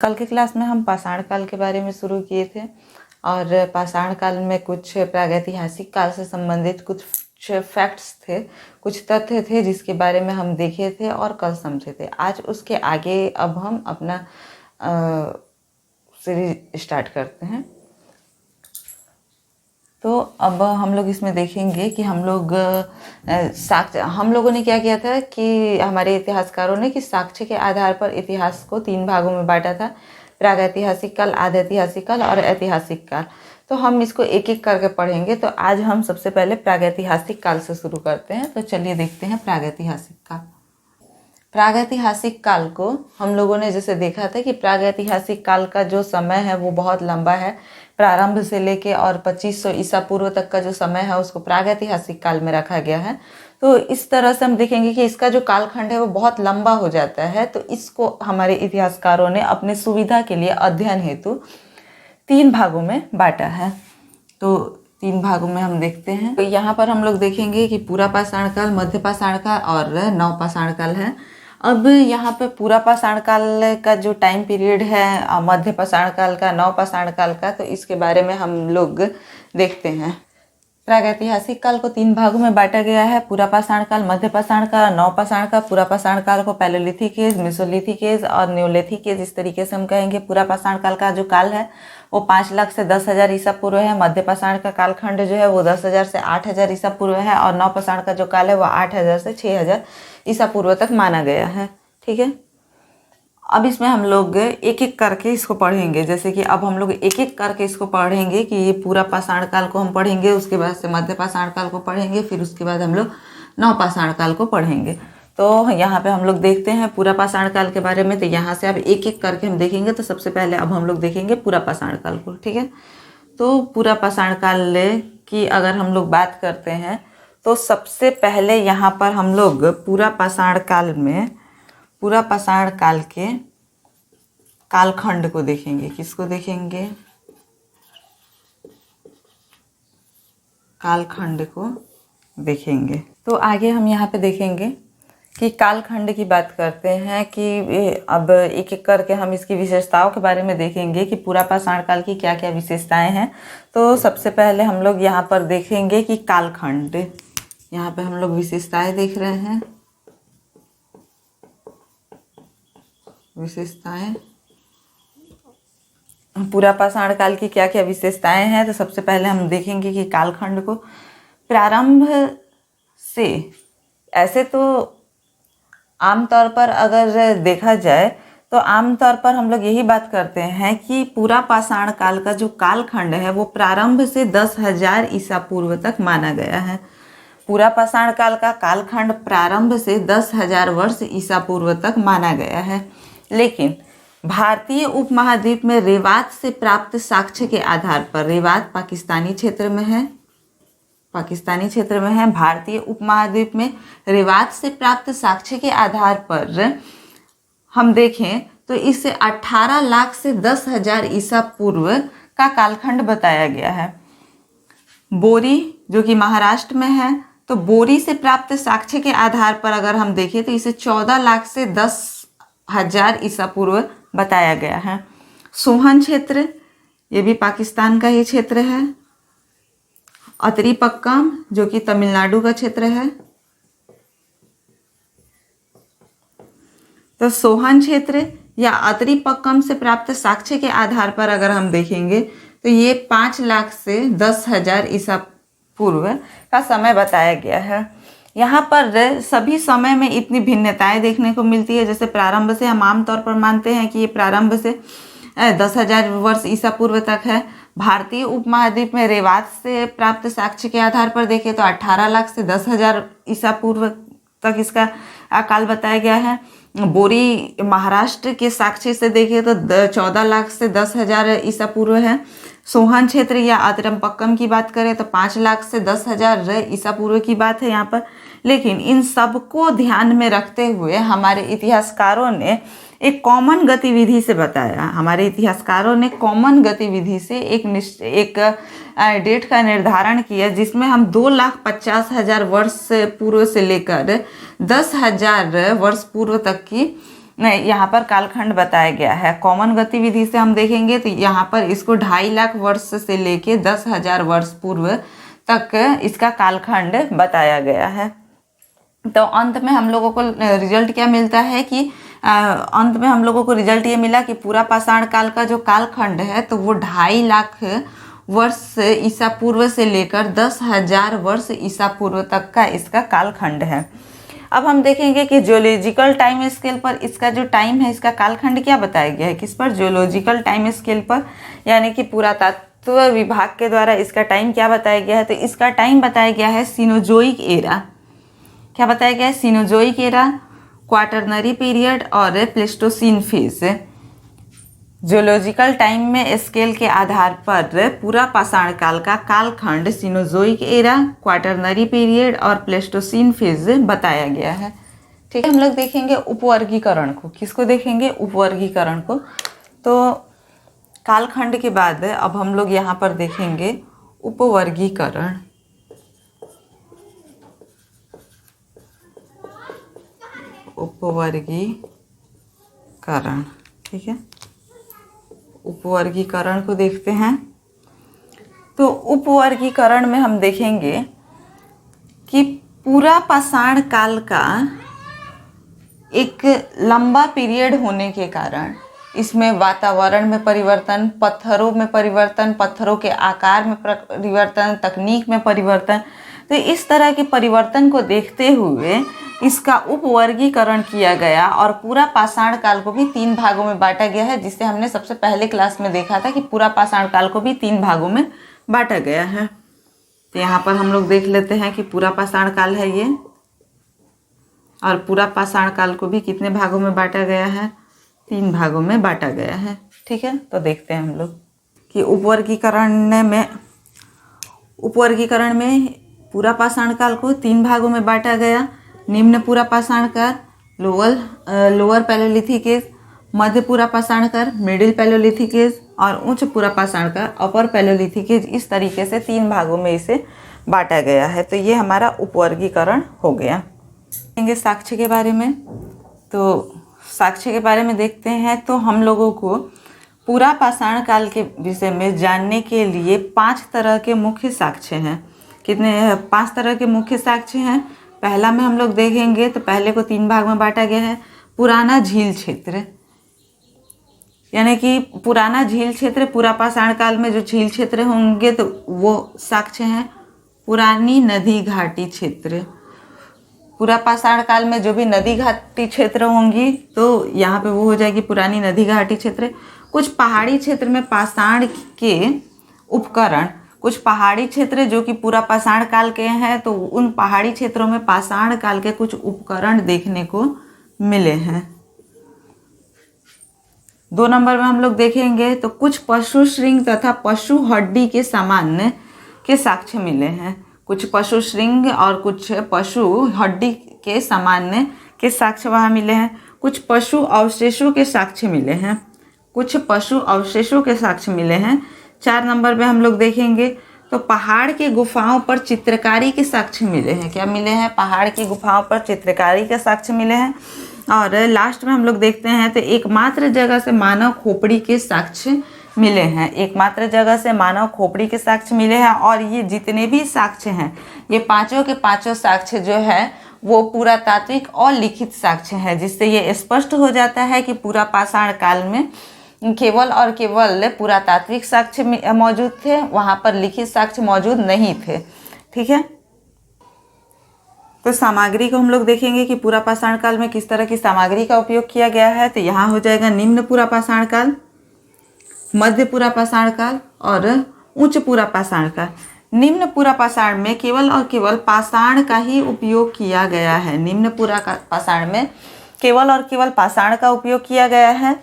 कल के क्लास में हम पाषाण काल के बारे में शुरू किए थे और पाषाण काल में कुछ प्रागैतिहासिक काल से संबंधित कुछ फैक्ट्स थे, कुछ तथ्य थे जिसके बारे में हम देखे थे और कल समझे थे। आज उसके आगे अब हम अपना सीरीज स्टार्ट करते हैं। तो अब हम लोग इसमें देखेंगे कि हम लोगों ने क्या किया था कि हमारे इतिहासकारों ने कि साक्ष्य के आधार पर इतिहास को 3 भागों में बांटा था, प्रागैतिहासिक काल, आधैतिहासिक काल और ऐतिहासिक काल। तो हम इसको एक एक करके पढ़ेंगे। तो आज हम सबसे पहले प्रागैतिहासिक काल से शुरू करते हैं। तो चलिए देखते हैं प्रागैतिहासिक काल। प्रागैतिहासिक काल को हम लोगों ने जैसे देखा था कि प्रागैतिहासिक काल का जो समय है वो बहुत लंबा है, प्रारंभ से लेके और 2500 ईसा पूर्व तक का जो समय है उसको प्रागैतिहासिक काल में रखा गया है। तो इस तरह से हम देखेंगे कि इसका जो कालखंड है वो बहुत लंबा हो जाता है। तो इसको हमारे इतिहासकारों ने अपने सुविधा के लिए अध्ययन हेतु 3 भागों में बांटा है। तो 3 भागों में हम देखते हैं। तो यहाँ पर हम लोग देखेंगे कि पूरा पाषाण काल, मध्य पाषाण काल और नव पाषाण काल है। अब यहाँ पे पूरा पाषाण काल का जो टाइम पीरियड है, मध्य पाषाण काल का, नव पाषाण काल का, तो इसके बारे में हम लोग देखते हैं। प्रागैतिहासिक काल को 3 भागों में बांटा गया है, पूरा पाषाण काल, मध्य पाषाण काल, नव पाषाण काल। पूरा पाषाण काल को पैलेलिथिक एज, मेसोलिथिक एज और न्यूलिथिक एज, इस तरीके से हम कहेंगे। पूरा पाषाण काल का जो काल है वो 5 लाख से 10,000 ईसा पूर्व है। मध्य पाषाण का कालखंड जो है वो 10,000 से 8,000 ईसा पूर्व है और नव पाषाण का जो काल है वो 8,000 से 6,000 ईसा पूर्व तक माना गया है। ठीक है, अब इसमें हम लोग एक एक करके इसको पढ़ेंगे। जैसे कि अब हम लोग एक एक करके इसको पढ़ेंगे कि ये पूरा पाषाण काल को हम पढ़ेंगे, उसके बाद से मध्य पाषाण काल को पढ़ेंगे, फिर उसके बाद हम लोग नव पाषाण काल को पढ़ेंगे। तो यहाँ पे हम लोग देखते हैं पूरा पाषाण काल के बारे में। तो यहाँ से अब एक एक करके हम देखेंगे। तो सबसे पहले अब हम लोग देखेंगे पूरा पाषाण काल को। ठीक है, तो पूरा पाषाण काल की अगर हम लोग बात करते हैं तो सबसे पहले यहाँ पर हम लोग पूरा पाषाण काल में पूरा पाषाण काल के कालखंड को देखेंगे। किसको देखेंगे? कालखंड को देखेंगे। तो आगे हम यहाँ पे देखेंगे कि कालखंड की बात करते हैं कि अब एक एक करके हम इसकी विशेषताओं के बारे में देखेंगे कि पूरा पाषाण काल की क्या क्या विशेषताएं हैं। तो सबसे पहले हम लोग यहाँ पर देखेंगे कि कालखंड, यहाँ पे हम लोग विशेषताएं देख रहे हैं। विशेषताएं, पूरा पाषाण काल की क्या क्या विशेषताएं हैं। तो सबसे पहले हम देखेंगे कि कालखंड को प्रारंभ से, ऐसे तो आमतौर पर अगर देखा जाए तो आमतौर पर हम लोग यही बात करते हैं कि पूरा पाषाण काल का जो कालखंड है वो प्रारंभ से 10,000 ईसा पूर्व तक माना गया है। पूरा पाषाण काल का कालखंड प्रारंभ से 10,000 वर्ष ईसा पूर्व तक माना गया है। लेकिन भारतीय उपमहाद्वीप में रेवात से प्राप्त साक्ष्य के आधार पर, रेवात पाकिस्तानी क्षेत्र में है, भारतीय उपमहाद्वीप में रेवात से प्राप्त साक्ष्य के आधार पर हम देखें तो इससे 18 लाख से 10,000 ईसा पूर्व का कालखंड बताया गया है। बोरी जो कि महाराष्ट्र में है, तो बोरी से प्राप्त साक्ष्य के आधार पर अगर हम देखें तो इसे 14 लाख से 10,000 ईसा पूर्व बताया गया है। सोहन क्षेत्र, ये भी पाकिस्तान का ही क्षेत्र है। अतरीपक्कम जो कि तमिलनाडु का क्षेत्र है। तो सोहन क्षेत्र या अतरीपक्कम से प्राप्त साक्ष्य के आधार पर अगर हम देखेंगे तो ये 5 लाख से 10,000 ईसा पूर्व का समय बताया गया है। यहाँ पर सभी समय में इतनी भिन्नताएं देखने को मिलती है। जैसे प्रारंभ से हम आमतौर पर मानते हैं कि ये प्रारंभ से 10,000 वर्ष ईसा पूर्व तक है। भारतीय उपमहाद्वीप में रेवात से प्राप्त साक्ष्य के आधार पर देखें तो 18 लाख से 10,000 ईसा पूर्व तक इसका काल बताया गया है। बोरी महाराष्ट्र के साक्ष्य से देखें तो 14 लाख से 10,000 ईसा पूर्व है। सोहन क्षेत्र या अतरमपक्कम की बात करें तो 5 लाख से 10,000 ईसा पूर्व की बात है यहाँ पर। लेकिन इन सबको ध्यान में रखते हुए हमारे इतिहासकारों ने एक कॉमन गतिविधि से बताया। हमारे इतिहासकारों ने कॉमन गतिविधि से एक डेट का निर्धारण किया जिसमें हम 2,50,000 वर्ष पूर्व से लेकर 10,000 वर्ष पूर्व तक की नहीं, यहाँ पर कालखंड बताया गया है। कॉमन गतिविधि से हम देखेंगे तो यहाँ पर इसको 2.5 लाख वर्ष से लेके 10,000 वर्ष पूर्व तक इसका कालखंड बताया गया है। तो अंत में हम लोगों को रिजल्ट क्या मिलता है कि अंत में हम लोगों को रिजल्ट ये मिला कि पूरा पाषाण काल का जो कालखंड है तो वो 2.5 लाख वर्ष ईसा पूर्व से लेकर 10,000 वर्ष ईसा पूर्व तक का इसका कालखंड है। अब हम देखेंगे कि जियोलॉजिकल टाइम स्केल पर इसका जो टाइम है, इसका कालखंड क्या बताया गया है, किस पर, जियोलॉजिकल टाइम स्केल पर, यानी कि पुरातत्व विभाग के द्वारा इसका टाइम क्या बताया गया है। तो इसका टाइम बताया गया है सीनोजोइक एरा। क्या बताया गया है, सीनोजोइक एरा, क्वाटरनरी पीरियड और प्लेस्टोसीन फेज। जियोलॉजिकल टाइम में स्केल के आधार पर पूरा पाषाण काल का कालखंड सीनोजोइक एरा, क्वाटरनरी पीरियड और प्लेस्टोसीन फेज बताया गया है। ठीक है, हम लोग देखेंगे उपवर्गीकरण को। किसको देखेंगे, उपवर्गीकरण को। तो कालखंड के बाद अब हम लोग यहाँ पर देखेंगे उपवर्गीकरण। उपवर्गीकरण, ठीक है, उपवर्गीकरण को देखते हैं। तो उपवर्गीकरण में हम देखेंगे कि पूरा पाषाण काल का एक लंबा पीरियड होने के कारण इसमें वातावरण में परिवर्तन, पत्थरों में परिवर्तन, पत्थरों के आकार में परिवर्तन, तकनीक में परिवर्तन, तो इस तरह के परिवर्तन को देखते हुए इसका उपवर्गीकरण किया गया और पूरा पाषाण काल को भी 3 भागों में बांटा गया है, जिसे हमने सबसे पहले क्लास में देखा था कि पूरा पाषाण काल को भी 3 भागों में बांटा गया है। तो यहाँ पर हम लोग देख लेते हैं कि पूरा पाषाण काल है ये, और पूरा पाषाण काल को भी कितने भागों में बांटा गया है, 3 भागों में बांटा गया है। ठीक है, तो देखते हैं हम लोग कि उपवर्गीकरण में पूरा पाषाण काल को 3 भागों में बांटा गया। निम्न पूरा पाषाण काल, लोअर पैलोलिथिक एज, मध्य पूरा पाषाण काल, मिडिल पैलोलिथिक एज और उच्च पूरा पाषाण काल, अपर पैलोलिथिक एज। इस तरीके से 3 भागों में इसे बांटा गया है। तो ये हमारा उपवर्गीकरण हो गया। देखेंगे साक्ष्य के बारे में। तो साक्ष्य के बारे में देखते हैं तो हम लोगों को पूरा पाषाण काल के विषय में जानने के लिए 5 तरह के मुख्य साक्ष्य हैं। कितने, 5 तरह के मुख्य साक्ष्य हैं। पहला में हम लोग देखेंगे तो पहले को 3 भाग में बांटा गया है। पुराना झील क्षेत्र, यानी कि पुराना झील क्षेत्र, पूरा पाषाण काल में जो झील क्षेत्र होंगे तो वो साक्ष्य हैं। पुरानी नदी घाटी क्षेत्र, पूरा पाषाण काल में जो भी नदी घाटी क्षेत्र होंगी तो यहाँ पे वो हो जाएगी पुरानी नदी घाटी क्षेत्र। कुछ पहाड़ी क्षेत्र में पाषाण के उपकरण, कुछ पहाड़ी क्षेत्र जो कि पूरा पाषाण काल के हैं तो उन पहाड़ी क्षेत्रों में पाषाण काल के कुछ उपकरण देखने को मिले हैं। 2 नंबर में हम लोग देखेंगे तो कुछ पशु श्रृंग तथा पशु हड्डी के सामान्य के साक्ष्य मिले हैं। कुछ पशु श्रृंग और कुछ पशु हड्डी के सामान्य के साक्ष्य वहाँ मिले हैं। कुछ पशु अवशेषों के साक्ष्य मिले हैं। कुछ पशु अवशेषों के साक्ष्य मिले हैं। 4 नंबर में हम लोग देखेंगे तो पहाड़ के गुफाओं पर चित्रकारी के साक्ष्य मिले हैं। क्या मिले हैं, पहाड़ की गुफाओं पर चित्रकारी के साक्ष्य मिले हैं। और लास्ट में हम लोग देखते हैं तो एकमात्र जगह से मानव खोपड़ी के साक्ष्य मिले हैं। एकमात्र जगह से मानव खोपड़ी के साक्ष्य मिले हैं। और ये जितने भी साक्ष्य हैं, ये पांचों के पांचों साक्ष्य जो है वो पुरातात्विक और लिखित साक्ष्य है, जिससे ये स्पष्ट हो जाता है कि पूरा पाषाण काल में केवल और केवल पुरातात्विक साक्ष्य मौजूद थे, वहाँ पर लिखित साक्ष्य मौजूद नहीं थे। ठीक है, तो सामग्री को हम लोग देखेंगे कि पूरा पाषाण काल में किस तरह की सामग्री का उपयोग किया गया है। तो यहाँ हो जाएगा निम्न पूरा पाषाण काल, मध्य पूरा पाषाण काल और उच्च पूरा पाषाण काल। निम्न पूरा पाषाण में केवल और केवल पाषाण का ही उपयोग किया गया है। निम्न पूरा पाषाण में केवल और केवल पाषाण का उपयोग किया गया है।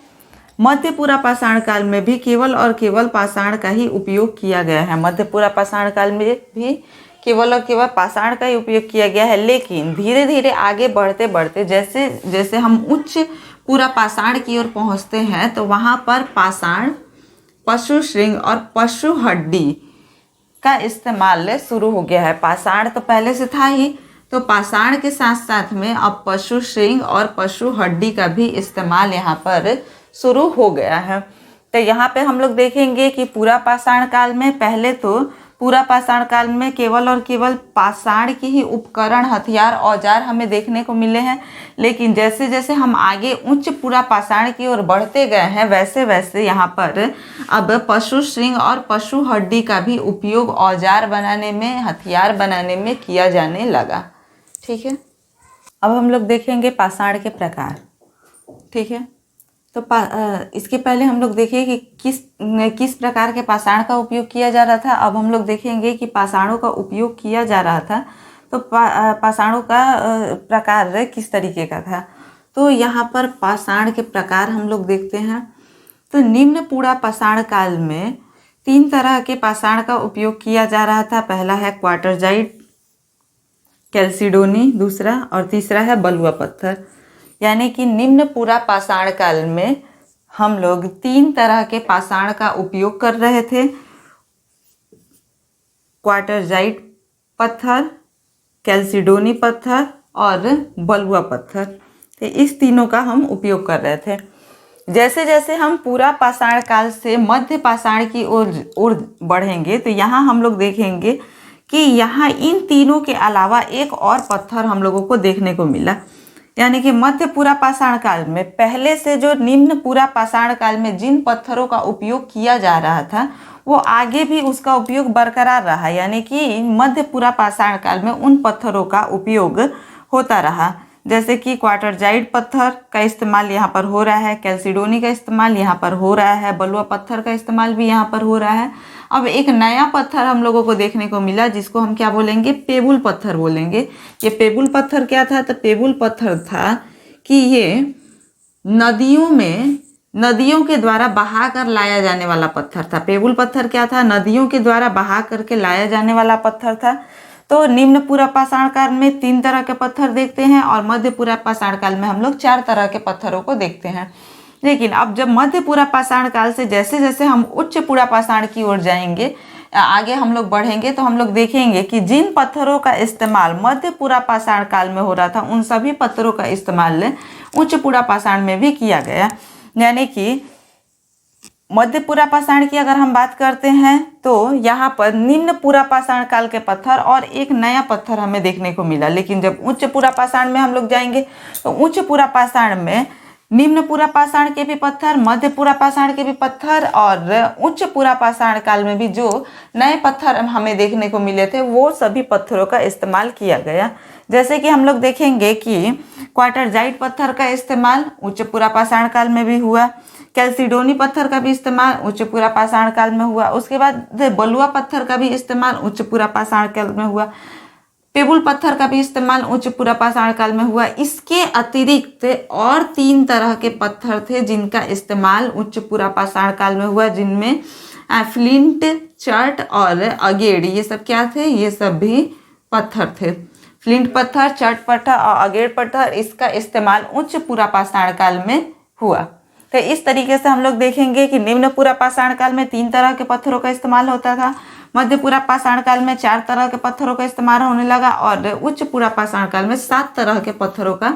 मध्य पूरा पाषाण काल में भी केवल और केवल पाषाण का ही उपयोग किया गया है। मध्य पूरा पाषाण काल में भी केवल और केवल पाषाण का ही उपयोग किया गया है। लेकिन धीरे धीरे आगे बढ़ते बढ़ते जैसे जैसे हम उच्च पूरा पाषाण की ओर पहुंचते हैं तो वहाँ पर पाषाण, पशु श्रृंग और पशु हड्डी का इस्तेमाल शुरू हो गया है। पाषाण तो पहले से था ही, तो पाषाण के साथ साथ में अब पशु श्रृंग और पशु हड्डी का भी इस्तेमाल यहाँ पर शुरू हो गया है। तो यहाँ पे हम लोग देखेंगे कि पूरा पाषाण काल में, पहले तो पूरा पाषाण काल में केवल और केवल पाषाण की ही उपकरण, हथियार, औजार हमें देखने को मिले हैं। लेकिन जैसे जैसे हम आगे उच्च पूरा पाषाण की ओर बढ़ते गए हैं, वैसे वैसे यहाँ पर अब पशु श्रृंग और पशु हड्डी का भी उपयोग औजार बनाने में, हथियार बनाने में किया जाने लगा। ठीक है, अब हम लोग देखेंगे पाषाण के प्रकार। ठीक है, तो इसके पहले हम लोग देखिए कि किस प्रकार के पाषाण का उपयोग किया जा रहा था। अब हम लोग देखेंगे कि पाषाणों का उपयोग किया जा रहा था, तो पाषाणों का प्रकार किस तरीके का था। तो यहाँ पर पाषाण के प्रकार हम लोग देखते हैं। तो निम्न पूरा पाषाण काल में 3 तरह के पाषाण का उपयोग किया जा रहा था। पहला है क्वार्टरजाइट, कैल्सिडोनी दूसरा, और तीसरा है बलुआ पत्थर। यानी कि निम्न पूरा पाषाण काल में हम लोग 3 तरह के पाषाण का उपयोग कर रहे थे। क्वार्टरजाइट पत्थर, कैल्सिडोनी पत्थर और बलुआ पत्थर। तो इस तीनों का हम उपयोग कर रहे थे। जैसे जैसे हम पूरा पाषाण काल से मध्य पाषाण की ओर बढ़ेंगे, तो यहाँ हम लोग देखेंगे कि यहाँ इन तीनों के अलावा एक और पत्थर हम लोगों को देखने को मिला। यानी कि मध्य पूरा पाषाण काल में पहले से जो निम्न पूरा पाषाण काल में जिन पत्थरों का उपयोग किया जा रहा था, वो आगे भी उसका उपयोग बरकरार रहा। यानी कि मध्य पूरा पाषाण काल में उन पत्थरों का उपयोग होता रहा। जैसे कि क्वार्टरजाइट पत्थर का इस्तेमाल यहाँ पर हो रहा है, कैल्सिडोनी का इस्तेमाल यहाँ पर हो रहा है, बलुआ पत्थर का इस्तेमाल भी यहाँ पर हो रहा है। अब एक नया पत्थर हम लोगों को देखने को मिला, जिसको हम क्या बोलेंगे, पेबुल पत्थर बोलेंगे। ये पेबुल पत्थर क्या था? तो पेबुल पत्थर था कि ये नदियों के द्वारा बहा कर लाया जाने वाला पत्थर था। पेबुल पत्थर क्या था? नदियों के द्वारा बहा करके लाया जाने वाला पत्थर था। तो निम्न पूरा पाषाण काल में 3 तरह के पत्थर देखते हैं और मध्य पूरा पाषाण काल में हम लोग 4 तरह के पत्थरों को देखते हैं। लेकिन अब जब मध्य पूरा पाषाण काल से जैसे जैसे हम उच्च पूरा पाषाण की ओर जाएंगे, आगे हम लोग बढ़ेंगे, तो हम लोग देखेंगे कि जिन पत्थरों का इस्तेमाल मध्य पूरा पाषाण काल में हो रहा था, उन सभी पत्थरों का इस्तेमाल उच्च पूरा पाषाण में भी किया गया। यानी कि मध्य पूरा पाषाण की अगर हम बात करते हैं, तो यहाँ पर निम्न पूरा पाषाण काल के पत्थर और एक नया पत्थर हमें देखने को मिला। लेकिन जब उच्च पूरा पाषाण में हम लोग जाएंगे, तो उच्च पूरा पाषाण में निम्न पूरा पाषाण के भी पत्थर, मध्य पूरा पाषाण के भी पत्थर और उच्च पूरा पाषाण काल में भी जो नए पत्थर हमें देखने को मिले थे, वो सभी पत्थरों का इस्तेमाल किया गया। जैसे कि हम लोग देखेंगे कि क्वार्टरजाइट पत्थर का इस्तेमाल उच्च पूरा पाषाण काल में भी हुआ, कैल्सिडोनी पत्थर का भी इस्तेमाल उच्च पूरा पाषाण काल में हुआ, उसके बाद बलुआ पत्थर का भी इस्तेमाल उच्च पूरा पाषाण काल में हुआ, पेबुल पत्थर का भी इस्तेमाल उच्च पूरा पाषाण काल में हुआ। इसके अतिरिक्त और 3 तरह के पत्थर थे जिनका इस्तेमाल उच्च पूरा पाषाण काल में हुआ, जिनमें फ्लिंट, चर्ट और अगेड़, ये सब क्या थे? ये सब भी पत्थर थे। फ्लिंट पत्थर, चर्ट पत्थर और अगेड़ पत्थर, इसका इस्तेमाल उच्च पूरा पाषाण काल में हुआ। तो इस तरीके से हम लोग देखेंगे कि निम्न पूरा पाषाण काल में 3 तरह के पत्थरों का इस्तेमाल होता था, मध्य पूरा पाषाण काल में 4 तरह के पत्थरों का इस्तेमाल होने लगा और उच्च पूरा पाषाण काल में 7 तरह के पत्थरों का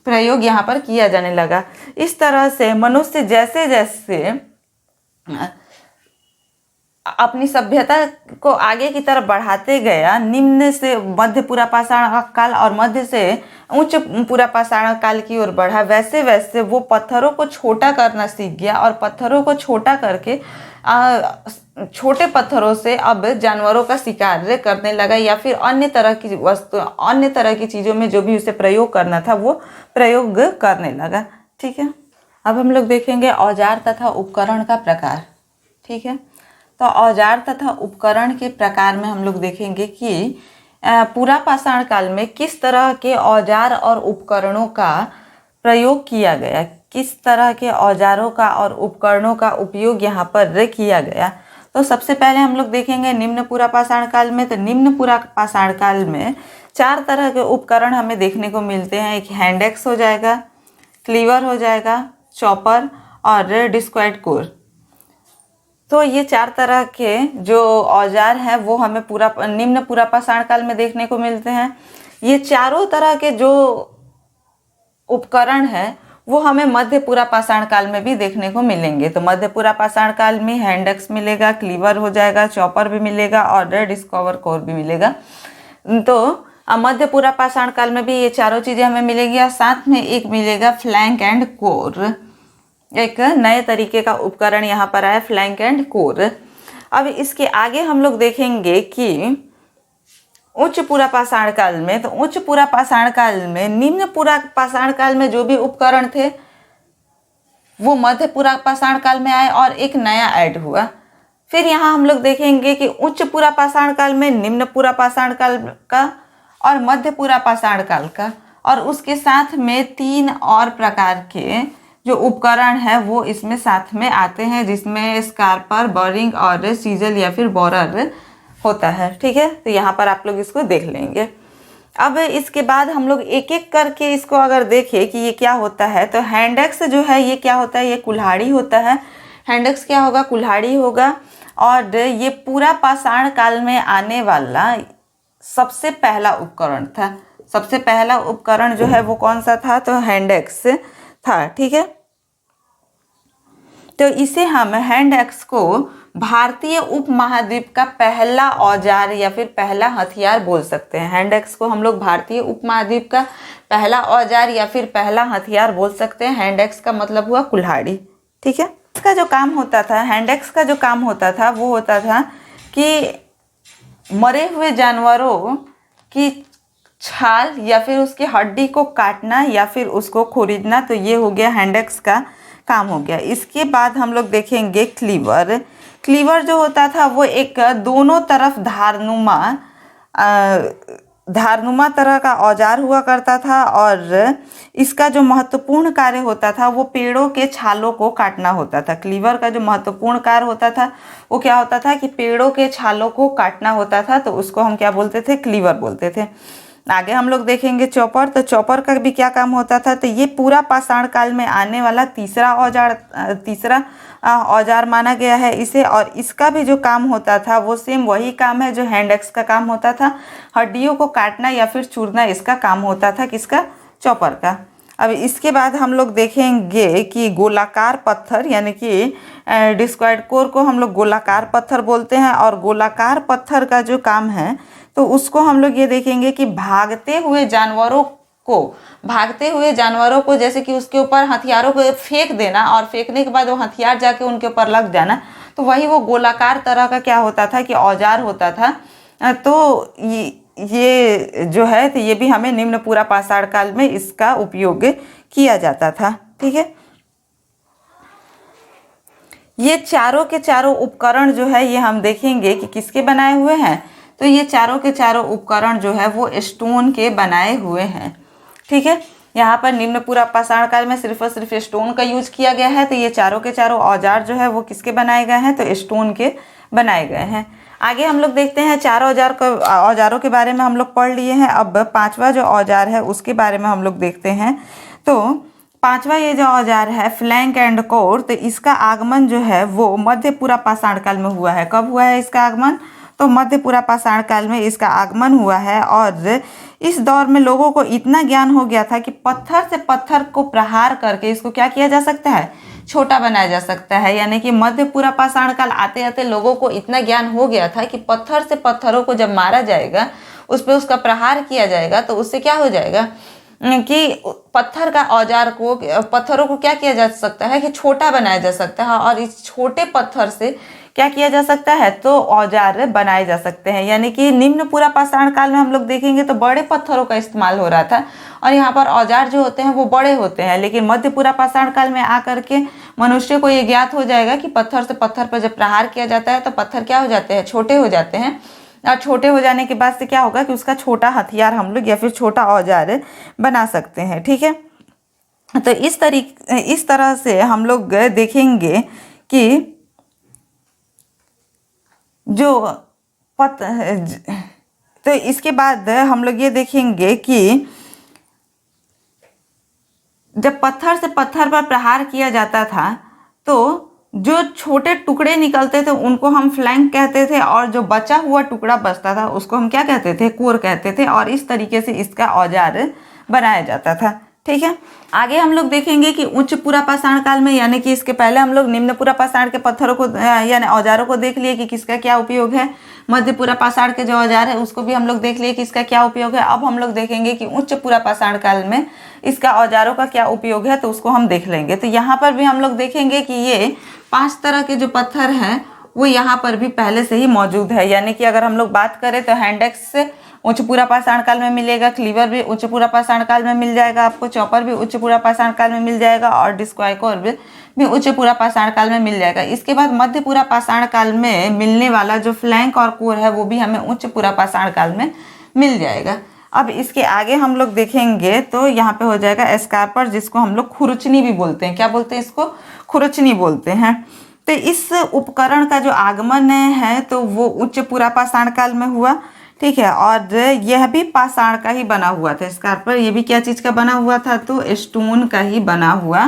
प्रयोग यहाँ पर किया जाने लगा। इस तरह से मनुष्य जैसे जैसे अपनी सभ्यता को आगे की तरफ बढ़ाते गया, निम्न से मध्य पूरा पाषाण काल और मध्य से उच्च पूरा पाषाण काल की ओर बढ़ा, वैसे वैसे वो पत्थरों को छोटा करना सीख गया और पत्थरों को छोटा करके छोटे पत्थरों से अब जानवरों का शिकार करने लगा, या फिर अन्य तरह की वस्तु, अन्य तरह की चीज़ों में जो भी उसे प्रयोग करना था वो प्रयोग करने लगा। ठीक है, अब हम लोग देखेंगे औजार तथा उपकरण का प्रकार। ठीक है, तो औजार तथा उपकरण के प्रकार में हम लोग देखेंगे कि पूरा पाषाण काल में किस तरह के औजार और उपकरणों का प्रयोग किया गया, किस तरह के औजारों का और उपकरणों का उपयोग यहाँ पर किया गया। तो सबसे पहले हम लोग देखेंगे निम्न पूरा पाषाण काल में। तो निम्न पूरा पाषाण काल में 4 तरह के उपकरण हमें देखने को मिलते हैं। एक हैंड एक्स हो जाएगा, क्लीवर हो जाएगा, चॉपर और डिस्क्वाइट कोर। तो ये 4 तरह के जो औजार हैं वो हमें निम्न पूरा पाषाण काल में देखने को मिलते हैं। ये चारों तरह के जो उपकरण है वो हमें मध्य पूरा पाषाण काल में भी देखने को मिलेंगे। तो मध्य पूरा पाषाण काल में हैंड एक्स मिलेगा, क्लीवर हो जाएगा, चॉपर भी मिलेगा और डिस्कवर कोर भी मिलेगा। तो मध्य पूरा पाषाण काल में भी ये चारों चीजें हमें मिलेगी और साथ में एक मिलेगा फ्लैंक एंड कोर, एक नए तरीके का उपकरण यहाँ पर आया फ्लैंक एंड कोर। अब इसके आगे हम लोग देखेंगे कि उच्च पूरा पाषाण काल में, तो उच्च पूरा पाषाण काल में निम्न पूरा पाषाण काल में जो भी उपकरण थे वो मध्य पूरा पाषाण काल में आए और एक नया ऐड हुआ। फिर यहाँ हम लोग देखेंगे कि उच्च पूरा पाषाण काल में निम्न पूरा पाषाण काल का और मध्य पूरा पाषाण काल का, और उसके साथ में 3 और प्रकार के जो उपकरण है वो इसमें साथ में आते हैं, जिसमें स्कारपर, बोरिंग और सीजल या फिर बोरर होता है। ठीक है, तो यहाँ पर आप लोग इसको देख लेंगे। अब इसके बाद हम लोग एक एक करके इसको अगर देखें कि ये क्या होता है, तो हैंडेक्स जो है ये क्या होता है, ये कुल्हाड़ी होता है। हैंडेक्स क्या होगा, कुल्हाड़ी होगा। और ये पूरा पाषाण काल में आने वाला सबसे पहला उपकरण था। सबसे पहला उपकरण जो है वो कौन सा था, तो हैंडेक्स था। ठीक है, तो इसे हम हैंडेक्स को भारतीय उपमहाद्वीप का पहला औजार या फिर पहला हथियार बोल सकते हैं। हैंडेक्स को हम लोग भारतीय उपमहाद्वीप का पहला औजार या फिर पहला हथियार बोल सकते हैं। हैंडेक्स का मतलब हुआ कुल्हाड़ी। ठीक है, इसका जो काम होता था, हैंडेक्स का जो काम होता था वो होता था कि मरे हुए जानवरों की छाल या फिर उसकी हड्डी को काटना या फिर उसको खोरीदना, तो ये हो गया हैंडेक्स का काम हो गया। इसके बाद हम लोग देखेंगे क्लीवर। क्लीवर जो होता था वो एक दोनों तरफ धारनुमा तरह का औजार हुआ करता था और इसका जो महत्वपूर्ण कार्य होता था वो पेड़ों के छालों को काटना होता था। क्लीवर का जो महत्वपूर्ण कार्य होता था वो क्या होता था कि पेड़ों के छालों को काटना होता था, तो उसको हम क्या बोलते थे, क्लीवर बोलते थे। आगे हम लोग देखेंगे चॉपर। तो चॉपर का भी क्या काम होता था, तो ये पूरा पाषाण काल में आने वाला तीसरा औजार माना गया है इसे। और इसका भी जो काम होता था वो सेम वही काम है जो हैंडेक्स का काम होता था। हड्डियों को काटना या फिर चूरना इसका काम होता था, किसका, चॉपर का। अब इसके बाद हम लोग देखेंगे कि गोलाकार पत्थर, यानी कि डिस्क्वाइड कोर को हम लोग गोलाकार पत्थर बोलते हैं। और गोलाकार पत्थर का जो काम है तो उसको हम लोग ये देखेंगे कि भागते हुए जानवरों को जैसे कि उसके ऊपर हथियारों को फेंक देना और फेंकने के बाद वो हथियार जाके उनके ऊपर लग जाना, तो वही वो गोलाकार तरह का क्या होता था कि औजार होता था। तो ये जो है तो ये भी हमें निम्न पूरा पाषाण काल में इसका उपयोग किया जाता था। ठीक है, ये चारों के चारों उपकरण जो है ये हम देखेंगे कि किसके बनाए हुए हैं, तो ये चारों के चारों उपकरण जो है वो स्टोन के बनाए हुए हैं। ठीक है, यहाँ पर निम्न पूरा पाषाण काल में सिर्फ और सिर्फ स्टोन का यूज किया गया है। तो ये चारों के चारों औजार जो है वो किसके बनाए गए हैं, तो स्टोन के बनाए गए हैं। आगे हम लोग देखते हैं चारों औजारों के बारे में हम लोग पढ़ लिए हैं। अब 5वां जो औजार है उसके बारे में हम लोग देखते हैं। तो 5वां ये जो औजार है फ्लैंक एंड कोर, तो इसका आगमन जो है वो मध्य पूरा पाषाण काल में हुआ है। कब हुआ है इसका आगमन, तो मध्य पूरा पाषाण काल में इसका आगमन हुआ है। और इस दौर में लोगों को इतना ज्ञान हो गया था कि पत्थर से पत्थर को प्रहार करके इसको क्या किया जा सकता है, छोटा बनाया जा सकता है। यानी कि मध्य पूरा पाषाण काल आते आते लोगों को इतना ज्ञान हो गया था कि पत्थर से पत्थरों को जब मारा जाएगा, उस पर उसका प्रहार किया जाएगा, तो उससे क्या हो जाएगा कि पत्थरों को क्या किया जा सकता है कि छोटा बनाया जा सकता है। और इस छोटे पत्थर से क्या किया जा सकता है, तो औजार बनाए जा सकते हैं। यानी कि निम्न पूरा पाषाण काल में हम लोग देखेंगे तो बड़े पत्थरों का इस्तेमाल हो रहा था और यहाँ पर औजार जो होते हैं वो बड़े होते हैं। लेकिन मध्य पूरा पाषाण काल में आकर के मनुष्य को ये ज्ञात हो जाएगा कि पत्थर से पत्थर पर जब प्रहार किया जाता है तो पत्थर क्या हो जाते हैं, छोटे हो जाते हैं। और छोटे हो जाने के बाद से क्या होगा कि उसका छोटा हथियार हम लोग या फिर छोटा औजार बना सकते हैं। ठीक है, तो इस तरह से हम लोग देखेंगे कि तो इसके बाद हम लोग ये देखेंगे कि जब पत्थर से पत्थर पर प्रहार किया जाता था तो जो छोटे टुकड़े निकलते थे उनको हम फ्लैंक कहते थे, और जो बचा हुआ टुकड़ा बचता था उसको हम क्या कहते थे? कोर कहते थे। और इस तरीके से इसका औजार बनाया जाता था। ठीक है, आगे हम लोग देखेंगे कि उच्च पुरा पाषाण काल में, यानी कि इसके पहले हम लोग निम्न पुरा पाषाण के पत्थरों को यानी औजारों को देख लिए कि किसका क्या उपयोग है। मध्य पुरा पाषाण के जो औजार है उसको भी हम लोग देख लिए कि इसका क्या उपयोग है। अब हम लोग देखेंगे कि उच्च पुरा पाषाण काल में इसका औजारों का क्या उपयोग है, तो उसको हम देख लेंगे। तो यहाँ पर भी हम लोग देखेंगे कि ये 5 तरह के जो पत्थर हैं वो यहाँ पर भी पहले से ही मौजूद है। यानी कि अगर हम लोग बात करें तो हैंडेक्स उच्च पुरा पाषाण काल में मिलेगा, क्लीवर भी उच्च पुरा पाषाण काल में मिल जाएगा आपको, चॉपर भी उच्च पुरा पाषाण काल में मिल जाएगा, और डिस्क्वाइकोर भी उच्च पुरा पाषाण काल में मिल जाएगा। इसके बाद मध्य पुरा पाषाण काल में मिलने वाला जो फ्लैंक और कोर है वो भी हमें उच्च पुरा पाषाण काल में मिल जाएगा। अब इसके आगे हम लोग देखेंगे तो यहाँ पे हो जाएगा एस्कार्पर, जिसको हम लोग खुरचनी भी बोलते हैं। क्या बोलते हैं इसको? खुरचनी बोलते हैं। तो इस उपकरण का जो आगमन है तो वो उच्च पुरा पाषाण काल में हुआ। ठीक है, और यह भी पाषाण का ही बना हुआ था। एस्कार्पर ये भी क्या चीज़ का बना हुआ था? तो स्टोन का ही बना हुआ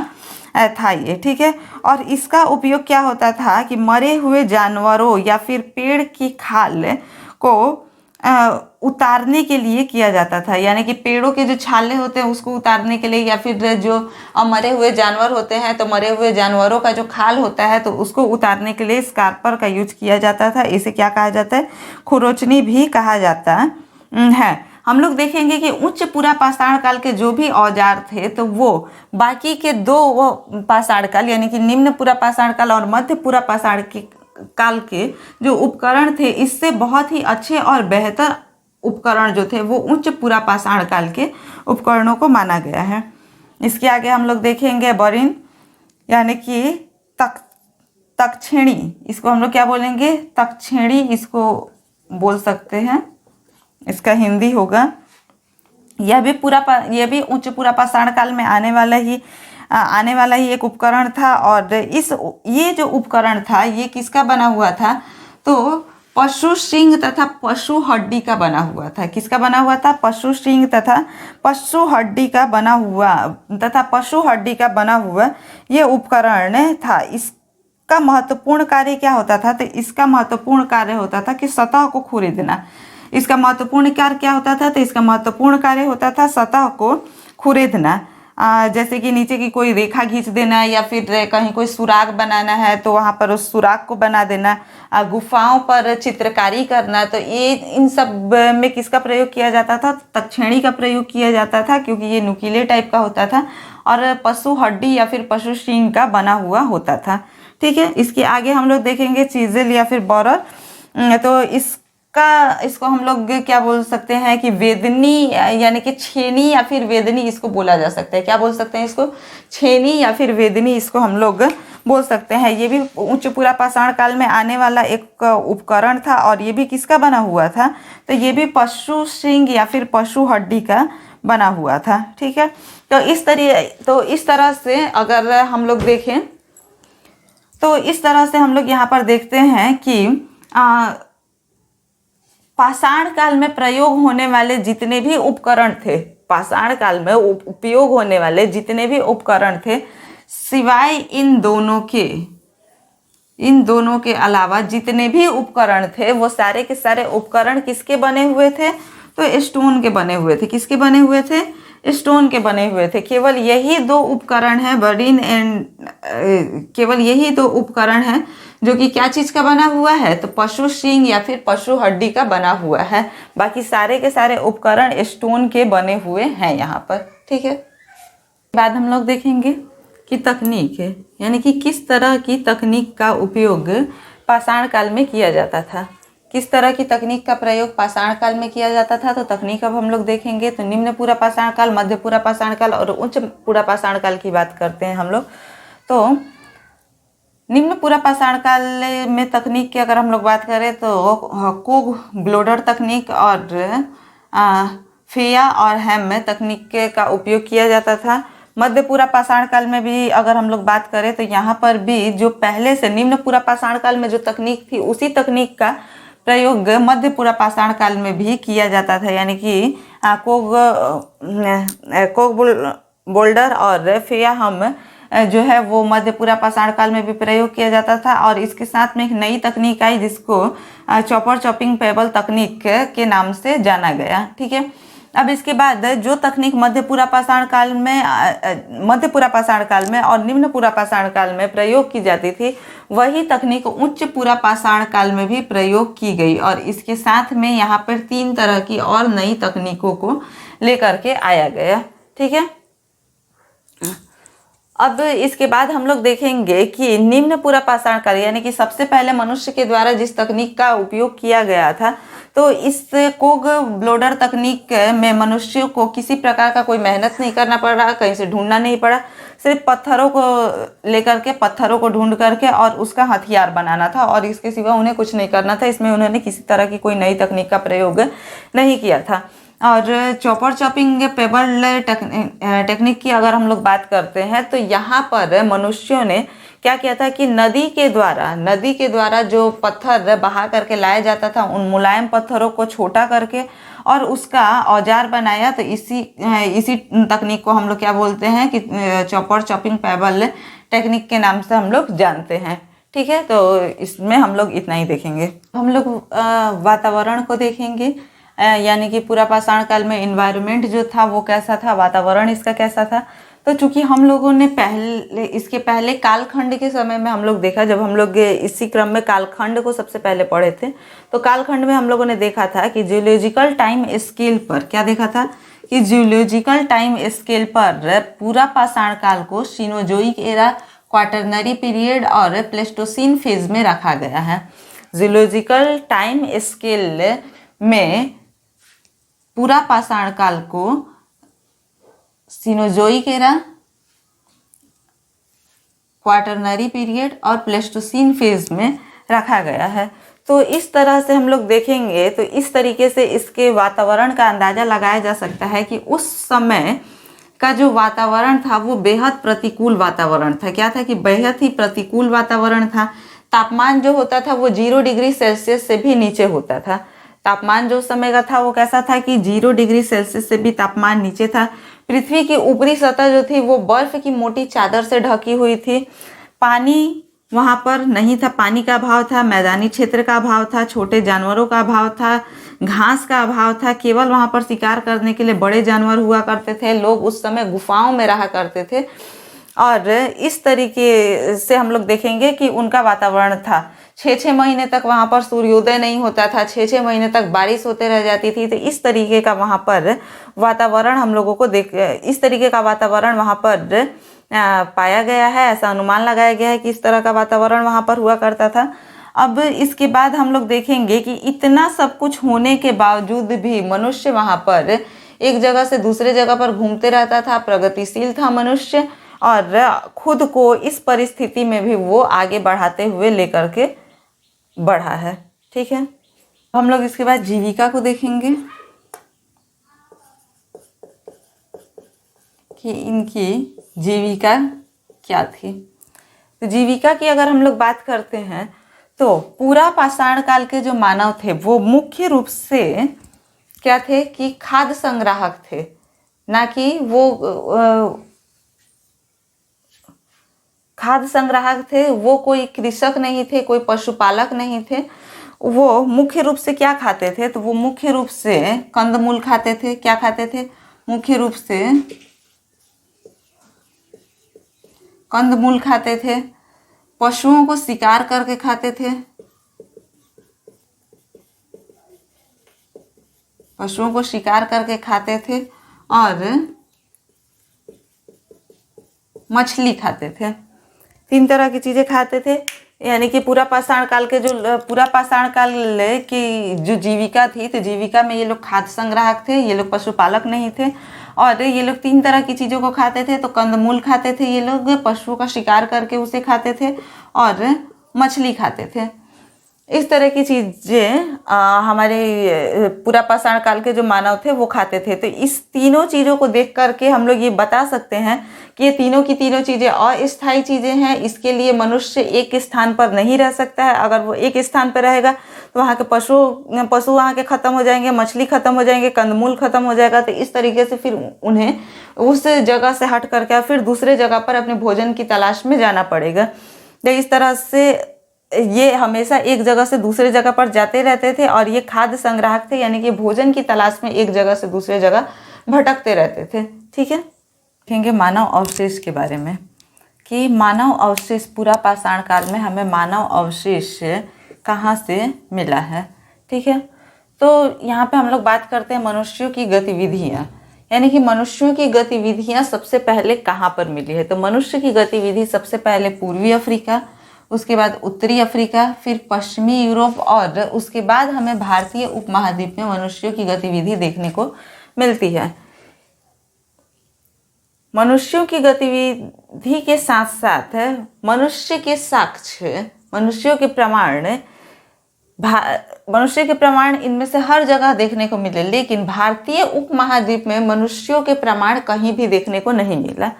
था ये। ठीक है, और इसका उपयोग क्या होता था कि मरे हुए जानवरों या फिर पेड़ की खाल को उतारने के लिए किया जाता था। यानी कि पेड़ों के जो छाले होते हैं उसको उतारने के लिए, या फिर जो मरे हुए जानवर होते हैं तो मरे हुए जानवरों का जो खाल होता है तो उसको उतारने के लिए स्कारपर का यूज किया जाता था। इसे क्या कहा जाता है? खुरोचनी भी कहा जाता है। हम लोग देखेंगे कि उच्च पुरा पाषाण काल के जो भी औजार थे तो वो बाकी के 2 पाषाण काल यानी कि निम्न पुरा पाषाण काल और मध्य पुरा पाषाण काल के जो उपकरण थे इससे बहुत ही अच्छे और बेहतर उपकरण जो थे वो उच्च पुरा पाषाण काल के उपकरणों को माना गया है। इसके आगे हम लोग देखेंगे बरिन यानी कि तक्षेणी। इसको हम लोग क्या बोलेंगे? तक्षेणी इसको बोल सकते हैं, इसका हिंदी होगा। यह भी उच्च पुरा पाषाण काल में आने वाला ही एक उपकरण था। और ये जो उपकरण था ये किसका बना हुआ था? तो पशु सिंह तथा पशु हड्डी का बना हुआ था। किसका बना हुआ था? पशु सिंह तथा पशु हड्डी का बना हुआ ये उपकरण था। इसका महत्वपूर्ण कार्य क्या होता था? तो इसका महत्वपूर्ण कार्य होता था कि सतह को खुरीदना। इसका महत्वपूर्ण कार्य क्या होता था? तो इसका महत्वपूर्ण कार्य होता था सतह को खुरीदना। जैसे कि नीचे की कोई रेखा खींच देना, या फिर कहीं कोई सुराग बनाना है तो वहाँ पर उस सुराग को बना देना, गुफाओं पर चित्रकारी करना। तो ये इन सब में किसका प्रयोग किया जाता था? तक्षेणी का प्रयोग किया जाता था, क्योंकि ये नुकीले टाइप का होता था और पशु हड्डी या फिर पशु सींग का बना हुआ होता था। ठीक है, इसके आगे हम लोग देखेंगे चीजेल या फिर बोरर। तो इसको हम लोग क्या बोल सकते हैं कि वेदनी यानी कि छेनी या फिर वेदनी इसको बोला जा सकता है। क्या बोल सकते हैं इसको? छेनी या फिर वेदनी इसको हम लोग बोल सकते हैं। ये भी उच्च पुरा पाषाण काल में आने वाला एक उपकरण था, और ये भी किसका बना हुआ था? तो ये भी पशु सिंग या फिर पशु हड्डी का बना हुआ था। ठीक है, तो इस तरह से अगर हम लोग देखें तो इस तरह से हम लोग यहाँ पर देखते हैं कि पाषाण काल में प्रयोग होने वाले जितने भी उपकरण थे, पाषाण काल में उपयोग होने वाले जितने भी उपकरण थे, सिवाय इन दोनों के अलावा जितने भी उपकरण थे वो सारे के सारे उपकरण किसके बने हुए थे? तो स्टोन के बने हुए थे। किसके बने हुए थे? स्टोन के बने हुए थे। केवल यही 2 उपकरण हैं केवल यही 2 उपकरण हैं जो कि क्या चीज का बना हुआ है? तो पशु सींग या फिर पशु हड्डी का बना हुआ है। बाकी सारे के सारे उपकरण स्टोन के बने हुए हैं यहाँ पर। ठीक है, बाद हम लोग देखेंगे कि तकनीक है, यानी कि किस तरह की तकनीक का उपयोग पाषाण काल में किया जाता था। किस तरह की तकनीक का प्रयोग पाषाण काल में किया जाता था? तो तकनीक अब हम लोग देखेंगे। तो निम्न पुरा पाषाण काल, मध्य पुरा पाषाण काल और उच्च पुरा पाषाण काल की बात करते हैं हम लोग। तो निम्न पुरा पाषाण काल में तकनीक की अगर हम लोग बात करें तो कोग ब्लोडर तकनीक और फेया और हैम में तकनीक का उपयोग किया जाता था। मध्य पुरा पाषाण काल में भी अगर हम लोग बात करें तो यहाँ पर भी जो पहले से निम्न पुरा पाषाण काल में जो तकनीक थी उसी तकनीक का प्रयोग मध्य पुरा पाषाण काल में भी किया जाता था। यानी कि कोग बोल्डर और फेया हम जो है वो मध्य पूरा पाषाण काल में भी प्रयोग किया जाता था। और इसके साथ में एक नई तकनीक आई जिसको चॉपर चॉपिंग पेबल तकनीक के नाम से जाना गया। ठीक है, अब इसके बाद जो तकनीक मध्य पूरा पाषाण काल में और निम्न पूरा पाषाण काल में प्रयोग की जाती थी, वही तकनीक उच्च पूरा पाषाण काल में भी प्रयोग की गई। और इसके साथ में यहाँ पर 3 तरह की और नई तकनीकों को लेकर के आया गया। ठीक है, अब इसके बाद हम लोग देखेंगे कि निम्न पूरा पाषाण काल यानी कि सबसे पहले मनुष्य के द्वारा जिस तकनीक का उपयोग किया गया था, तो इस कोग ब्लोडर तकनीक में मनुष्यों को किसी प्रकार का कोई मेहनत नहीं करना पड़ रहा, कहीं से ढूंढना नहीं पड़ा, सिर्फ पत्थरों को लेकर के पत्थरों को ढूंढ करके और उसका हथियार बनाना था और इसके सिवा उन्हें कुछ नहीं करना था। इसमें उन्होंने किसी तरह की कोई नई तकनीक का प्रयोग नहीं किया था। और चॉपर चॉपिंग पेबल टेक्निक की अगर हम लोग बात करते हैं तो यहाँ पर मनुष्यों ने क्या किया था कि नदी के द्वारा जो पत्थर बहा करके लाया जाता था, उन मुलायम पत्थरों को छोटा करके और उसका औजार बनाया। तो इसी तकनीक को हम लोग क्या बोलते हैं कि चॉपर चॉपिंग पेबल टेक्निक के नाम से हम लोग जानते हैं। ठीक है, तो इसमें हम लोग इतना ही देखेंगे। हम लोग वातावरण को देखेंगे, यानी कि पूरा पाषाण काल में इन्वायरमेंट जो था वो कैसा था, वातावरण इसका कैसा था। तो चूंकि हम लोगों ने इसके पहले कालखंड के समय में हम लोग देखा, जब हम लोग इसी क्रम में कालखंड को सबसे पहले पढ़े थे, तो कालखंड में हम लोगों ने देखा था कि जियोलॉजिकल टाइम स्केल पर क्या देखा था कि जियोलॉजिकल टाइम स्केल पर पूरा पाषाण काल को सीनोजोइक एरा, क्वाटरनरी पीरियड और प्लेस्टोसीन फेज में रखा गया है। जियोलॉजिकल टाइम स्केल में पूरा पाषाण काल को सीनोजोइक एरा, क्वाटरनरी पीरियड और प्लेस्टोसीन फेज में रखा गया है। तो इस तरह से हम लोग देखेंगे तो इस तरीके से इसके वातावरण का अंदाजा लगाया जा सकता है कि उस समय का जो वातावरण था वो बेहद प्रतिकूल वातावरण था। क्या था कि बेहद ही प्रतिकूल वातावरण था। तापमान जो होता था वो 0 डिग्री सेल्सियस से भी नीचे होता था। तापमान जो उस समय का था वो कैसा था कि 0 डिग्री सेल्सियस से भी तापमान नीचे था। पृथ्वी की ऊपरी सतह जो थी वो बर्फ की मोटी चादर से ढकी हुई थी। पानी वहाँ पर नहीं था, पानी का अभाव था, मैदानी क्षेत्र का अभाव था, छोटे जानवरों का अभाव था, घास का अभाव था। केवल वहाँ पर शिकार करने के लिए बड़े जानवर हुआ करते थे। लोग उस समय गुफाओं में रहा करते थे और इस तरीके से हम लोग देखेंगे कि उनका वातावरण था। 6-6 महीने तक वहाँ पर सूर्योदय नहीं होता था, 6-6 महीने तक बारिश होते रह जाती थी। तो इस तरीके का वहाँ पर वातावरण हम लोगों को इस तरीके का वातावरण वहाँ पर पाया गया है। ऐसा अनुमान लगाया गया है कि इस तरह का वातावरण वहाँ पर हुआ करता था। अब इसके बाद हम लोग देखेंगे कि इतना सब कुछ होने के बावजूद भी मनुष्य वहाँ पर एक जगह से दूसरे जगह पर घूमते रहता था, प्रगतिशील था मनुष्य और खुद को इस परिस्थिति में भी वो आगे बढ़ाते हुए लेकर के बढ़ा है। ठीक है, हम लोग इसके बाद जीविका को देखेंगे कि इनकी जीविका क्या थी। तो जीविका की अगर हम लोग बात करते हैं तो पूरा पाषाण काल के जो मानव थे वो मुख्य रूप से क्या थे कि खाद्य संग्राहक थे, ना कि वो खाद्य संग्राहक थे। वो कोई कृषक नहीं थे, कोई पशुपालक नहीं थे। वो मुख्य रूप से क्या खाते थे, तो वो मुख्य रूप से कंदमूल खाते थे। क्या खाते थे? मुख्य रूप से कंदमूल खाते थे। पशुओं को शिकार करके खाते थे। पशुओं को शिकार करके खाते थे और मछली खाते थे। 3 तरह की चीजें खाते थे। यानी कि पूरा पाषाण काल की जो जीविका थी, तो जीविका में ये लोग खाद्य संग्राहक थे, ये लोग पशुपालक नहीं थे और ये लोग 3 तरह की चीज़ों को खाते थे। तो कंदमूल खाते थे, ये लोग पशुओं का शिकार करके उसे खाते थे और मछली खाते थे। इस तरह की चीज़ें हमारे पूरा पाषाण काल के जो मानव थे वो खाते थे। तो इस तीनों चीज़ों को देख करके हम लोग ये बता सकते हैं कि ये तीनों की तीनों चीज़ें अस्थायी चीज़ें हैं। इसके लिए मनुष्य एक स्थान पर नहीं रह सकता है। अगर वो एक स्थान पर रहेगा तो वहाँ के पशु वहाँ के ख़त्म हो जाएंगे, मछली ख़त्म हो जाएंगे, कंदमूल ख़त्म हो जाएगा। तो इस तरीके से फिर उन्हें उस जगह से हट करके फिर दूसरे जगह पर अपने भोजन की तलाश में जाना पड़ेगा। तो इस तरह से ये हमेशा एक जगह से दूसरे जगह पर जाते रहते थे और ये खाद्य संग्राहक थे, यानी कि भोजन की तलाश में एक जगह से दूसरे जगह भटकते रहते थे। ठीक है, देखेंगे मानव अवशेष के बारे में कि मानव अवशेष पूरा पाषाण काल में हमें मानव अवशेष कहाँ से मिला है। ठीक है, तो यहाँ पे हम लोग बात करते हैं मनुष्यों की गतिविधियाँ, यानी कि मनुष्यों की गतिविधियाँ सबसे पहले कहाँ पर मिली है। तो मनुष्य की गतिविधि सबसे पहले पूर्वी अफ्रीका, उसके बाद उत्तरी अफ्रीका, फिर पश्चिमी यूरोप और उसके बाद हमें भारतीय उपमहाद्वीप में मनुष्यों की गतिविधि देखने को मिलती है। मनुष्यों की गतिविधि के साथ साथ मनुष्य के साक्ष्य, मनुष्य के प्रमाण इनमें से हर जगह देखने को मिले, लेकिन भारतीय उपमहाद्वीप में मनुष्यों के प्रमाण कहीं भी देखने को नहीं मिला।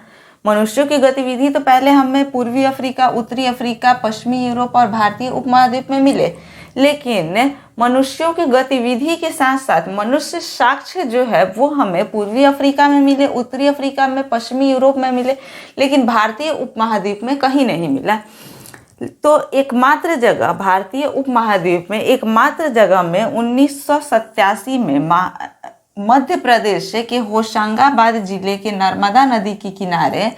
मनुष्यों की गतिविधि तो पहले हमें पूर्वी अफ्रीका, उत्तरी अफ्रीका, पश्चिमी यूरोप और भारतीय उपमहाद्वीप में मिले, लेकिन मनुष्यों की गतिविधि के साथ साथ मनुष्य साक्ष्य जो है वो हमें पूर्वी अफ्रीका में मिले, उत्तरी अफ्रीका में, पश्चिमी यूरोप में मिले, लेकिन भारतीय उपमहाद्वीप में कहीं नहीं मिला। तो एकमात्र जगह भारतीय उपमहाद्वीप में एकमात्र जगह में 1987 में मध्य प्रदेश के होशंगाबाद जिले के नर्मदा नदी के किनारे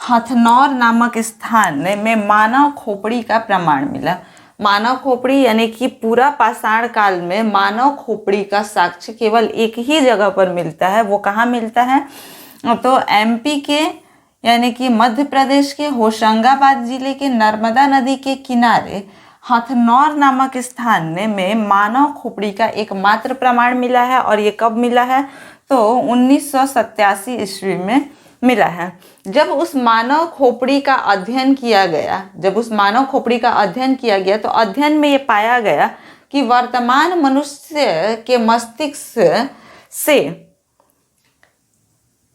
हथनौर नामक स्थान में मानव खोपड़ी का प्रमाण मिला। मानव खोपड़ी यानी कि पूरा पाषाण काल में मानव खोपड़ी का साक्ष्य केवल एक ही जगह पर मिलता है। वो कहाँ मिलता है? तो एमपी के यानी कि मध्य प्रदेश के होशंगाबाद जिले के नर्मदा नदी के किनारे हथनौर नामक स्थान में मानव खोपड़ी का एकमात्र प्रमाण मिला है। और ये कब मिला है? तो 1987 ईस्वी में मिला है। जब उस मानव खोपड़ी का अध्ययन किया गया तो अध्ययन में ये पाया गया कि वर्तमान मनुष्य के मस्तिष्क से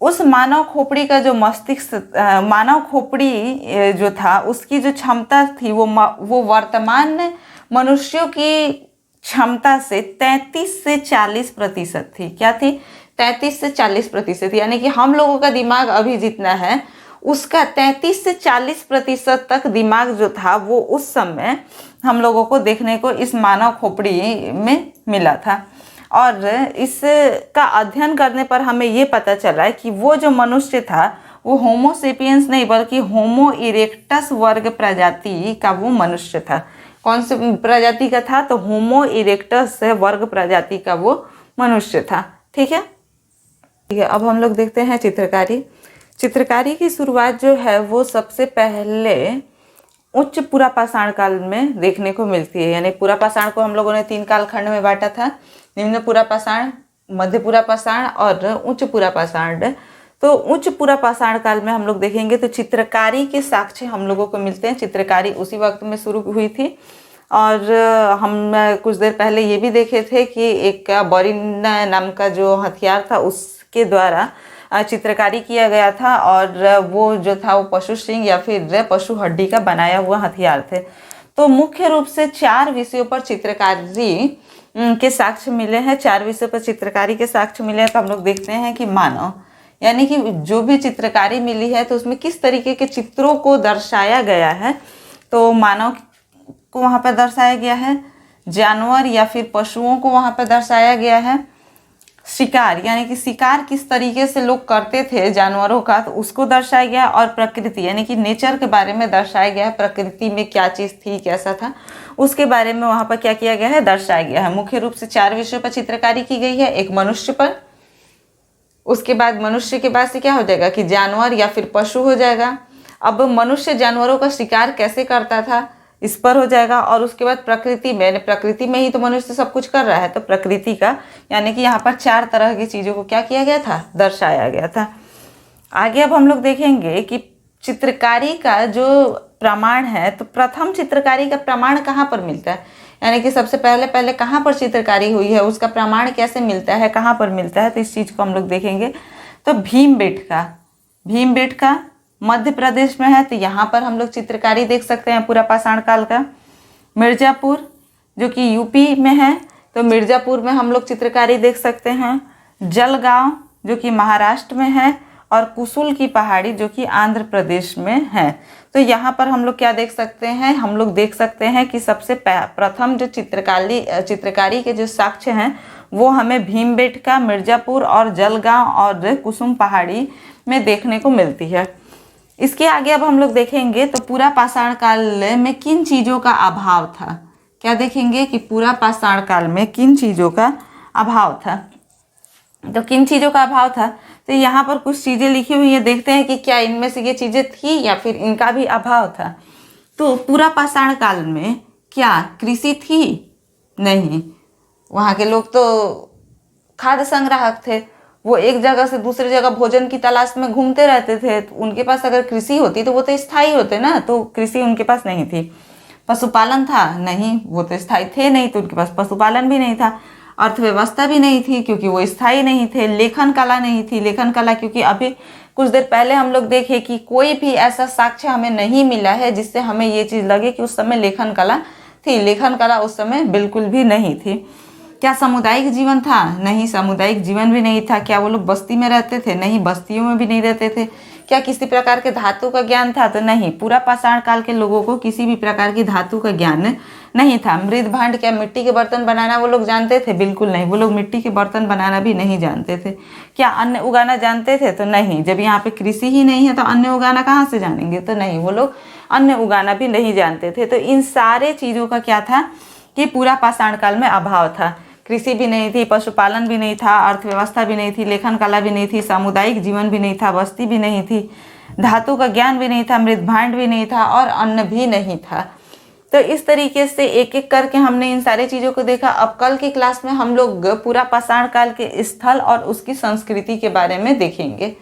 उस मानव खोपड़ी का जो मानव खोपड़ी जो था उसकी जो क्षमता थी वो वर्तमान मनुष्यों की क्षमता से 33 से 40% थी। क्या थी? 33 से 40%, यानी कि हम लोगों का दिमाग अभी जितना है उसका 33 से 40% तक दिमाग जो था वो उस समय हम लोगों को देखने को इस मानव खोपड़ी में मिला था। और इसका अध्ययन करने पर हमें ये पता चला कि वो जो मनुष्य था वो होमो सेपियंस नहीं बल्कि होमो इरेक्टस वर्ग प्रजाति का वो मनुष्य था। कौन से प्रजाति का था? तो होमो इरेक्टस वर्ग प्रजाति का वो मनुष्य था। ठीक है, अब हम लोग देखते हैं चित्रकारी की शुरुआत जो है वो सबसे पहले उच्च पूरा पाषाण काल में देखने को मिलती है। यानी पूरा पाषाण को हम लोगों ने 3 कालखंड में बांटा था, निम्न पूरा पाषाण, मध्य पूरा पाषाण और उच्च पूरा पाषाण। तो उच्च पूरा पाषाण काल में हम लोग देखेंगे तो चित्रकारी के साक्ष्य हम लोगों को मिलते हैं। चित्रकारी उसी वक्त में शुरू हुई थी। और हम कुछ देर पहले ये भी देखे थे कि एक बोरिन नाम का जो हथियार था उसके द्वारा चित्रकारी किया गया था, और वो जो था वो पशु सिंह या फिर पशु हड्डी का बनाया हुआ हथियार थे। तो मुख्य रूप से 4 विषयों पर चित्रकारी के साक्ष्य मिले हैं। 4 विषयों पर चित्रकारी के साक्ष्य मिले हैं। तो हम लोग देखते हैं कि मानव, यानी कि जो भी चित्रकारी मिली है तो उसमें किस तरीके के चित्रों को दर्शाया गया है। तो मानव को वहाँ पर दर्शाया गया है, जानवर या फिर पशुओं को वहाँ पर दर्शाया गया है, शिकार यानी कि शिकार किस तरीके से लोग करते थे जानवरों का तो उसको दर्शाया गया, और प्रकृति यानी कि नेचर के बारे में दर्शाया गया है। प्रकृति में क्या चीज़ थी, कैसा था, उसके बारे में वहाँ पर क्या किया गया है, दर्शाया गया है। मुख्य रूप से 4 विषयों पर चित्रकारी की गई है। एक मनुष्य पर, उसके बाद मनुष्य के बाद से क्या हो जाएगा कि जानवर या फिर पशु हो जाएगा। अब मनुष्य जानवरों का शिकार कैसे करता था इस पर हो जाएगा। और उसके बाद प्रकृति में ही तो मनुष्य सब कुछ कर रहा है, तो प्रकृति का यानी कि यहाँ पर 4 तरह की चीज़ों को क्या किया गया था, दर्शाया गया था। आगे अब हम लोग देखेंगे कि चित्रकारी का जो प्रमाण है, तो प्रथम चित्रकारी का प्रमाण कहाँ पर मिलता है, यानी कि सबसे पहले कहाँ पर चित्रकारी हुई है, उसका प्रमाण कैसे मिलता है, कहाँ पर मिलता है, तो इस चीज़ को हम लोग देखेंगे। तो भीमबेटका मध्य प्रदेश में है, तो यहाँ पर हम लोग चित्रकारी देख सकते हैं पूरा पाषाण काल का। मिर्ज़ापुर जो कि यूपी में है, तो मिर्ज़ापुर में हम लोग चित्रकारी देख सकते हैं। जलगांव जो कि महाराष्ट्र में है, और कुसुल की पहाड़ी जो कि आंध्र प्रदेश में है। तो यहाँ पर हम लोग क्या देख सकते हैं, हम लोग देख सकते हैं कि सबसे प्रथम जो चित्रकारी के जो साक्ष्य हैं वो हमें भीमबेटका, मिर्ज़ापुर और जलगांव और कुसुम पहाड़ी में देखने को मिलती है। इसके आगे अब हम लोग देखेंगे तो पूरा पाषाण काल में किन चीज़ों का अभाव था। क्या देखेंगे कि पूरा पाषाण काल में किन चीज़ों का अभाव था। तो किन चीज़ों का अभाव था, तो यहाँ पर कुछ चीज़ें लिखी हुई है, देखते हैं कि क्या इनमें से ये चीज़ें थी या फिर इनका भी अभाव था। तो पूरा पाषाण काल में क्या कृषि थी? नहीं। वहाँ के लोग तो खाद्य संग्राहक थे, वो एक जगह से दूसरी जगह भोजन की तलाश में घूमते रहते थे। तो उनके पास अगर कृषि होती तो वो तो स्थायी होते ना, तो कृषि उनके पास नहीं थी। पशुपालन था? नहीं, वो तो स्थायी थे नहीं, तो उनके पास पशुपालन भी नहीं था। अर्थव्यवस्था भी नहीं थी क्योंकि वो स्थायी नहीं थे। लेखन कला नहीं थी, लेखन कला क्योंकि अभी कुछ देर पहले हम लोग देखे कि कोई भी ऐसा साक्ष्य हमें नहीं मिला है जिससे हमें ये चीज़ लगे कि उस समय लेखन कला थी। लेखन कला उस समय बिल्कुल भी नहीं थी। क्या सामुदायिक जीवन था? नहीं, सामुदायिक जीवन भी नहीं था। क्या वो लोग बस्ती में रहते थे? नहीं, बस्तियों में भी नहीं रहते थे। क्या किसी प्रकार के धातु का ज्ञान था? तो नहीं, पूरा पाषाण काल के लोगों को किसी भी प्रकार की धातु का ज्ञान नहीं था। मृद भांड, क्या मिट्टी के बर्तन बनाना वो लोग जानते थे? बिल्कुल नहीं, वो लोग मिट्टी के बर्तन बनाना भी नहीं जानते थे। क्या अन्न उगाना जानते थे? तो नहीं, जब यहाँ पे कृषि ही नहीं है तो अन्न उगाना कहाँ से जानेंगे? तो नहीं, वो लोग अन्न उगाना भी नहीं जानते थे। तो इन सारे चीज़ों का क्या था कि पूरा पाषाण काल में अभाव था। कृषि भी नहीं थी, पशुपालन भी नहीं था, अर्थव्यवस्था भी नहीं थी, लेखन कला भी नहीं थी, सामुदायिक जीवन भी नहीं था, बस्ती भी नहीं थी, धातु का ज्ञान भी नहीं था, मृद भांड भी नहीं था और अन्न भी नहीं था। तो इस तरीके से एक एक करके हमने इन सारे चीज़ों को देखा। अब कल की क्लास में हम लोग पूरा पाषाण काल के स्थल और उसकी संस्कृति के बारे में देखेंगे।